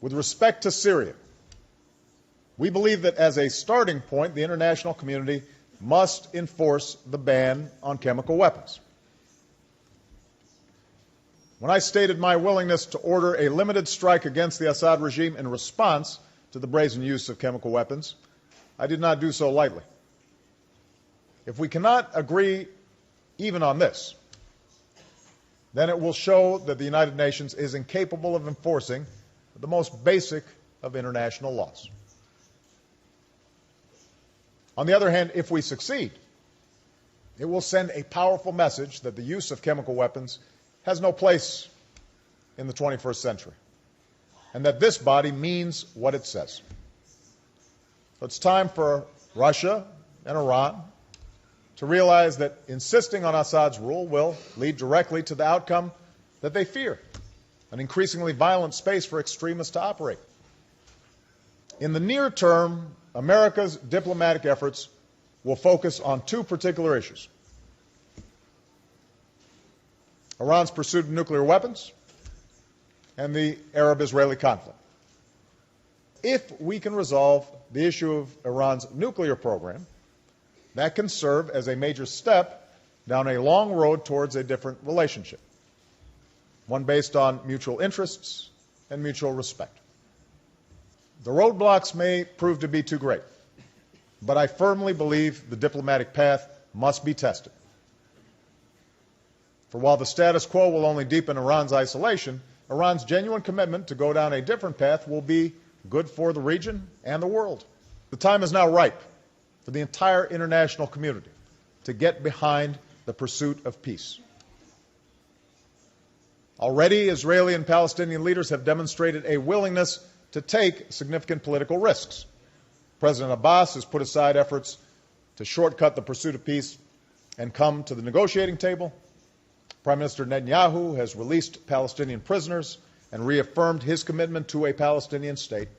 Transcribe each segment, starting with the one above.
With respect to Syria, we believe that as a starting point, the international community must enforce the ban on chemical weapons. When I stated my willingness to order a limited strike against the Assad regime in response to the brazen use of chemical weapons, I did not do so lightly. If we cannot agree even on this, then it will show that the United Nations is incapable of enforcing the most basic of international laws. On the other hand, if we succeed, it will send a powerful message that the use of chemical weapons has no place in the 21st century, and that this body means what it says. So it's time for Russia and Iran to realize that insisting on Assad's rule will lead directly to the outcome that they fear, an increasingly violent space for extremists to operate. In the near term, America's diplomatic efforts will focus on two particular issues: Iran's pursuit of nuclear weapons and the Arab-Israeli conflict. If we can resolve the issue of Iran's nuclear program, that can serve as a major step down a long road towards a different relationship, one based on mutual interests and mutual respect. The roadblocks may prove to be too great, but I firmly believe the diplomatic path must be tested. For while the status quo will only deepen Iran's isolation, Iran's genuine commitment to go down a different path will be good for the region and the world. The time is now ripe for the entire international community to get behind the pursuit of peace. Already, Israeli and Palestinian leaders have demonstrated a willingness to take significant political risks. President Abbas has put aside efforts to shortcut the pursuit of peace and come to the negotiating table. Prime Minister Netanyahu has released Palestinian prisoners and reaffirmed his commitment to a Palestinian state.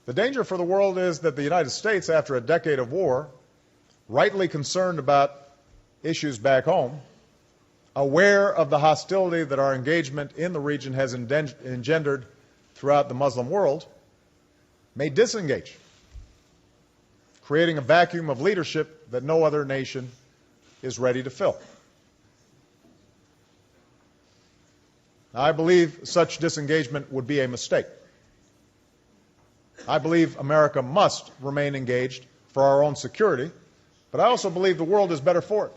The danger for the world is that the United States, after a decade of war, rightly concerned about issues back home, aware of the hostility that our engagement in the region has engendered throughout the Muslim world, may disengage, creating a vacuum of leadership that no other nation is ready to fill. Now, I believe such disengagement would be a mistake. I believe America must remain engaged for our own security, but I also believe the world is better for it.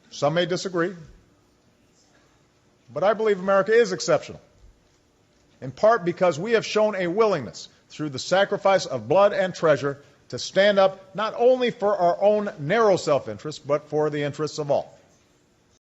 Some may disagree, but I believe America is exceptional, in part because we have shown a willingness, through the sacrifice of blood and treasure, to stand up not only for our own narrow self-interest, but for the interests of all.